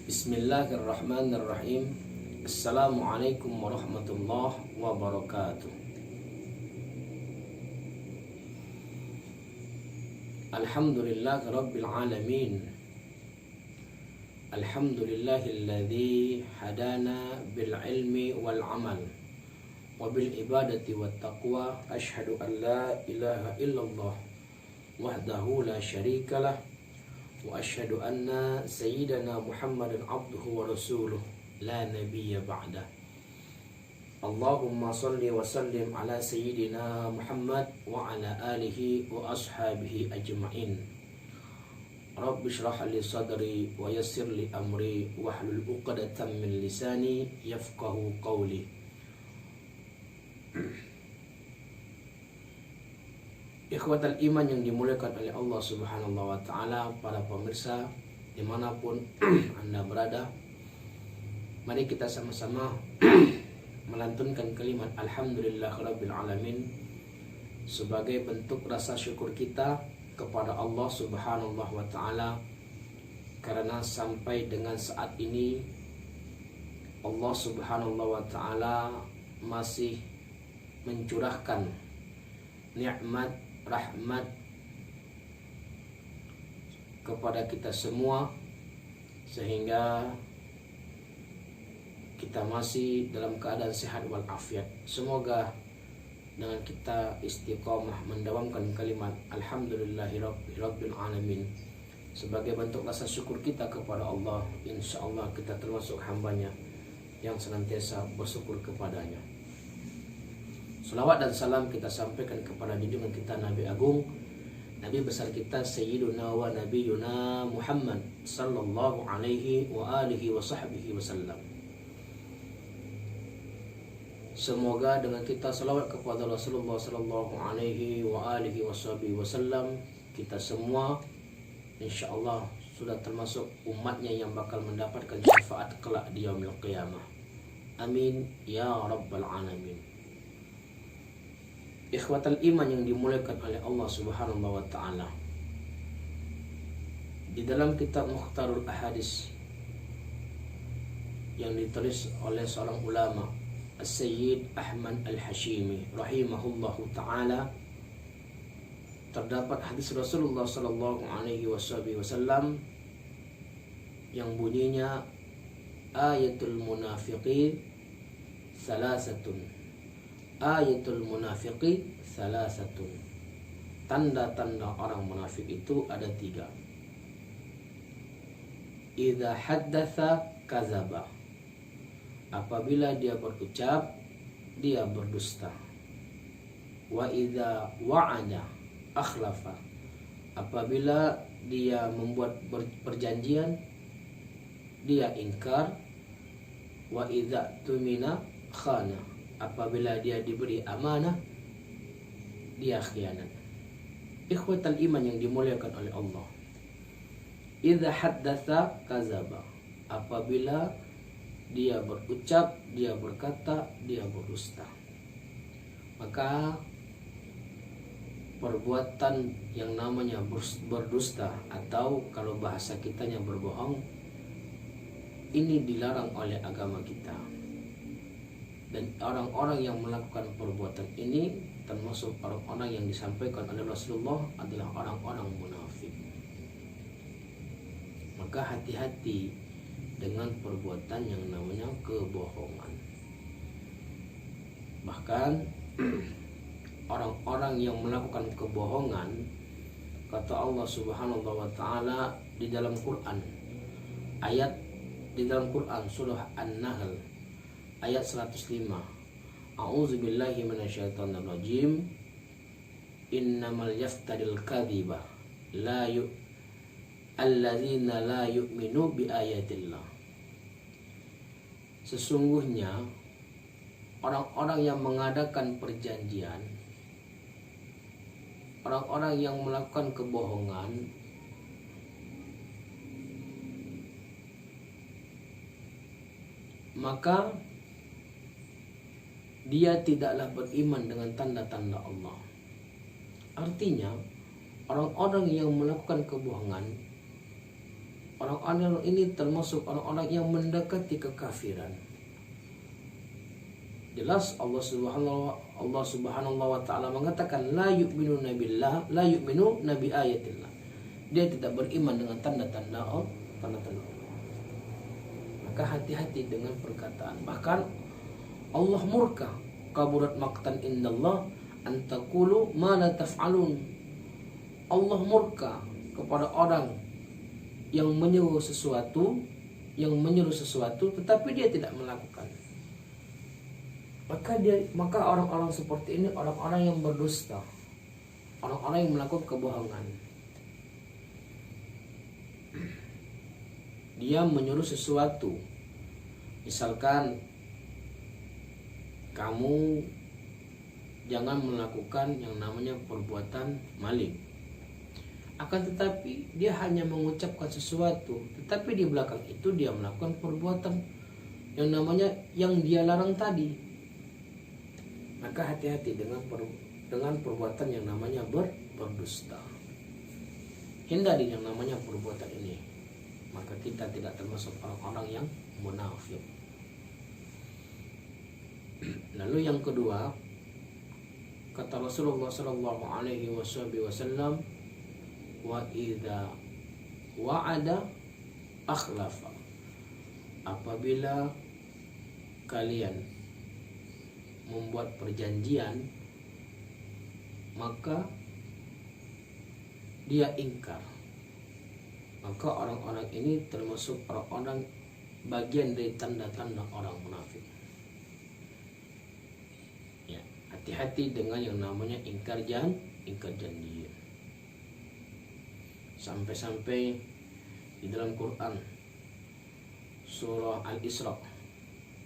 Bismillahirrahmanirrahim. Assalamualaikum warahmatullahi wabarakatuh. Alhamdulillahi rabbil alamin. Alhamdulillahilladzi hadana bil ilmi wal amal wa bil ibadati wat taqwa. Asyhadu an la ilaha illallah wahdahu la syarikalah wa asyhadu anna sayyidana Muhammadan abduhu wa rasuluh la nabiyya ba'dah. Allahumma salli wa sallim ala sayyidina Muhammad wa ala alihi wa ashabihi ajma'in. Rabbi shrah li sadri wa yassir li amri wahlul 'uqdatam min lisani yafqahu qawli. Ikhwatal iman yang dimuliakan oleh Allah Subhanahu wa ta'ala, para pemirsa dimanapun Anda berada, mari kita sama-sama melantunkan kalimat Alhamdulillahirabbil alamin sebagai bentuk rasa syukur kita kepada Allah Subhanahu wa ta'ala, karena sampai dengan saat ini Allah Subhanahu wa ta'ala masih mencurahkan nikmat rahmat kepada kita semua, sehingga kita masih dalam keadaan sehat walafiat. Semoga dengan kita istiqomah mendawamkan kalimat Alhamdulillahirabbil alamin sebagai bentuk rasa syukur kita kepada Allah, insyaallah kita termasuk hambanya yang senantiasa bersyukur kepadanya. Salawat dan salam kita sampaikan kepada junjungan kita Nabi Agung, Nabi besar kita Sayyiduna wa Nabiyuna Muhammad sallallahu alaihi wa alihi wa sahbihi wasallam. Semoga dengan kita salawat kepada Rasulullah sallallahu alaihi wa alihi wa sahbihi wasallam, kita semua insyaallah sudah termasuk umatnya yang bakal mendapatkan syafaat kelak di yaumil qiyamah. Amin ya rabbal alamin. Ikhwatal iman yang dimuliakan oleh Allah Subhanahu wa ta'ala, di dalam kitab Mukhtarul Ahadits yang ditulis oleh seorang ulama, As-Sayyid Ahmad Al-Hashimi rahimahullahu ta'ala, terdapat hadis Rasulullah sallallahu alaihi wasallam yang bunyinya ayatul munafiqin salasatun. Ayatul munafiqi salasatun. Tanda-tanda orang munafik itu ada 3. Idza haddatsa kadzaba. Apabila dia berucap, dia berdusta. Wa idza wa'ada akhlafa. Apabila dia membuat perjanjian, dia ingkar. Wa idza tumina khana. Apabila dia diberi amanah, dia khianat. Ikhwatal iman yang dimuliakan oleh Allah, idza haddatsa kadzaba. Apabila dia berucap, dia berkata, dia berdusta. Maka perbuatan yang namanya berdusta, atau kalau bahasa kitanya berbohong, ini dilarang oleh agama kita. Dan orang-orang yang melakukan perbuatan ini termasuk orang-orang yang disampaikan oleh Rasulullah adalah orang-orang munafik. Maka hati-hati dengan perbuatan yang namanya kebohongan. Bahkan orang-orang yang melakukan kebohongan, kata Allah Subhanahu wa ta'ala di dalam Quran, ayat di dalam Quran surah An-Nahl ayat 105. A'udzubillahi minasyaitonirrajim. Innamal yaftadil kadhiba alladzina la yu'minu biayatillah. Sesungguhnya orang-orang yang mengadakan perjanjian, orang-orang yang melakukan kebohongan, maka dia tidaklah beriman dengan tanda-tanda Allah. Artinya, orang-orang yang melakukan kebohongan Orang-orang ini termasuk orang-orang yang mendekati kekafiran. Jelas Allah Subhanahu wa taala mengatakan la yu'minuna billah, la yu'minu nabi ayatillah. Dia tidak beriman dengan tanda-tanda Allah. Maka hati-hati dengan perkataan. Bahkan Allah murka, kaburat maqtan indallah an taqulu ma la taf'alun. Allah murka kepada orang yang menyuruh sesuatu tetapi dia tidak melakukan. Maka orang-orang seperti ini orang-orang yang berdusta, orang-orang yang melakukan kebohongan. Dia menyuruh sesuatu, misalkan kamu jangan melakukan yang namanya perbuatan maling. Akan tetapi dia hanya mengucapkan sesuatu, tetapi di belakang itu dia melakukan perbuatan yang namanya yang dia larang tadi. Maka hati-hati dengan perbuatan yang namanya berdusta. Hindari yang namanya perbuatan ini. Maka kita tidak termasuk orang-orang yang munafik. Lalu yang kedua, kata Rasulullah sallallahu alaihi wasallam, wa idza wa'ada akhlafa. Apabila kalian membuat perjanjian, maka dia ingkar. Maka orang-orang ini termasuk orang-orang bagian dari tanda-tanda orang munafik. Ya, hati-hati dengan yang namanya ingkar janji. Sampai-sampai di dalam Quran surah Al-Isra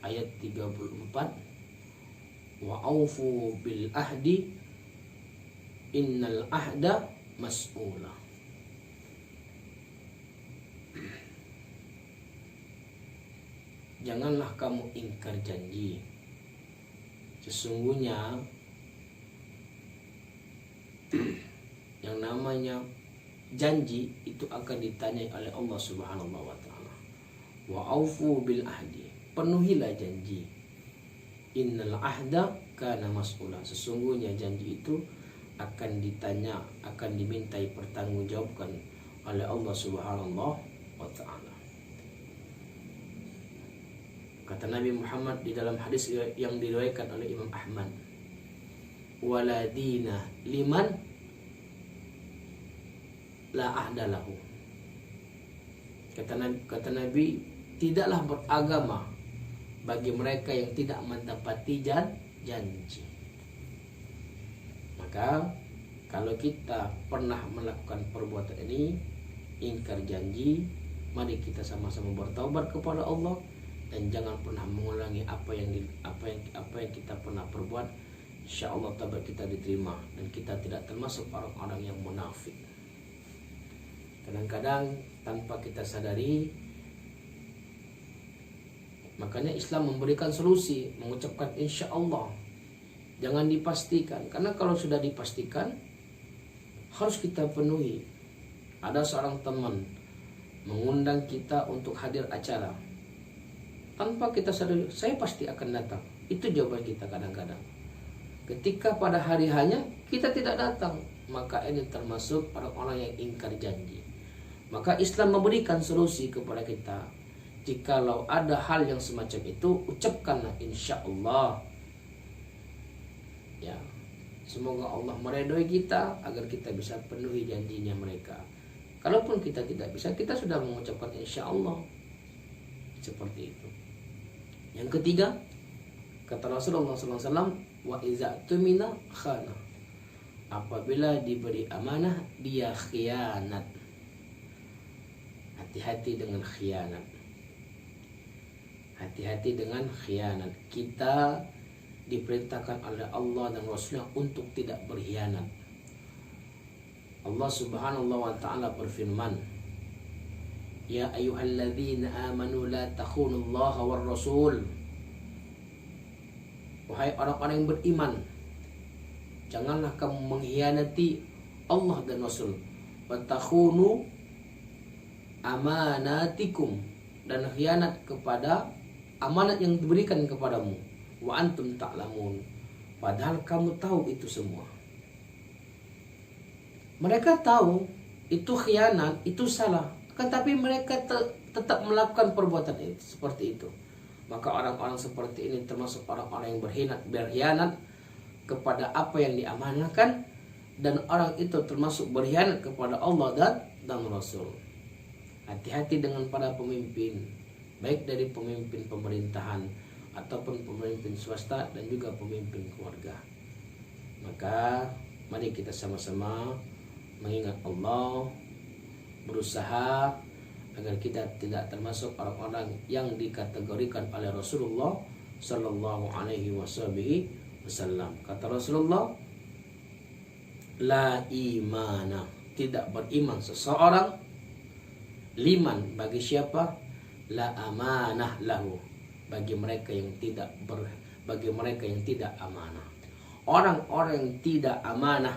ayat 34, wa aufu bil ahdi innal ahda mas'ula. Janganlah kamu ingkar janji. Sesungguhnya yang namanya janji itu akan ditanyai oleh Allah Subhanahu wa taala. Wa aufu bil ahdi. Penuhilah janji. Innal ahda kana mas'ula. Sesungguhnya janji itu akan ditanya, akan dimintai pertanggungjawabkan oleh Allah Subhanahu wa taala. Kata Nabi Muhammad di dalam hadis yang diriwayatkan oleh Imam Ahmad, wala dina liman la ahdalahu. Kata Nabi, tidaklah beragama bagi mereka yang tidak mendapati janji. Maka kalau kita pernah melakukan perbuatan ini, ingkar janji, mari kita sama-sama bertaubat kepada Allah dan jangan pernah mengulangi apa yang kita pernah perbuat. Insyaallah taubat kita diterima dan kita tidak termasuk orang-orang yang munafik. Kadang-kadang tanpa kita sadari, makanya Islam memberikan solusi, mengucapkan insyaallah. Jangan dipastikan, karena kalau sudah dipastikan harus kita penuhi. Ada seorang teman mengundang kita untuk hadir acara. Tanpa kita sadari, saya pasti akan datang. Itu jawaban kita kadang-kadang. Ketika pada hari hanya kita tidak datang, maka ini termasuk orang-orang yang ingkar janji. Maka Islam memberikan solusi kepada kita. Jikalau ada hal yang semacam itu, ucapkanlah insyaallah. Ya, semoga Allah meridhoi kita agar kita bisa penuhi janjinya mereka. Kalaupun kita tidak bisa, kita sudah mengucapkan insyaallah. Seperti itu. Yang ketiga, kata Rasulullah SAW, wa iza tumina khana. Apabila diberi amanah, dia khianat. Hati-hati dengan khianat. Hati-hati dengan khianat. Kita diperintahkan oleh Allah dan Rasulnya untuk tidak berkhianat. Allah Subhanahu wa taala berfirman, ya ayyuhalladzina amanu la takhunullaha war rasul. Wahai orang-orang yang beriman, janganlah kamu mengkhianati Allah dan Rasul. Wa takhunu amanatikum, dan khianat kepada amanat yang diberikan kepadamu, wa antum ta'lamun, padahal kamu tahu itu semua. Mereka tahu itu khianat, itu salah, tetapi mereka tetap melakukan perbuatan itu seperti itu. Maka orang-orang seperti ini termasuk orang-orang yang berkhianat kepada apa yang diamanahkan, dan orang itu termasuk berkhianat kepada Allah dan Rasul. Hati-hati dengan para pemimpin, baik dari pemimpin pemerintahan ataupun pemimpin swasta dan juga pemimpin keluarga. Maka mari kita sama-sama mengingat Allah, berusaha agar kita tidak termasuk orang-orang yang dikategorikan oleh Rasulullah Sallallahu Alaihi Wasallam. Kata Rasulullah, la imana, tidak beriman seseorang, liman, bagi siapa, la amanah lahu, bagi mereka yang tidak amanah. Orang-orang yang tidak amanah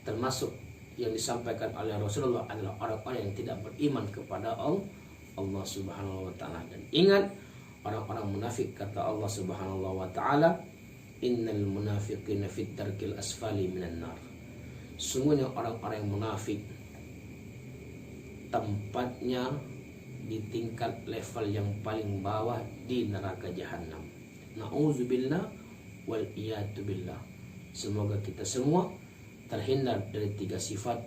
termasuk yang disampaikan oleh Rasulullah adalah orang-orang yang tidak beriman kepada Allah Subhanahu wa taala. Dan ingat, orang-orang munafik, kata Allah Subhanahu wa taala, innal munafiqina fit darkil asfali minan nar. Sungguhnya orang-orang yang munafik tempatnya di tingkat level yang paling bawah di neraka jahanam. Nauzubillah wal iyadu billah. Semoga kita semua terhindar dari 3 sifat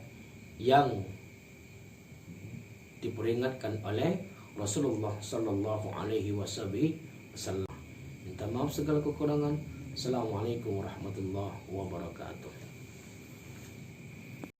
yang diperingatkan oleh Rasulullah Sallallahu Alaihi Wasallam. Minta maaf segala kekurangan. Assalamualaikum warahmatullahi wabarakatuh.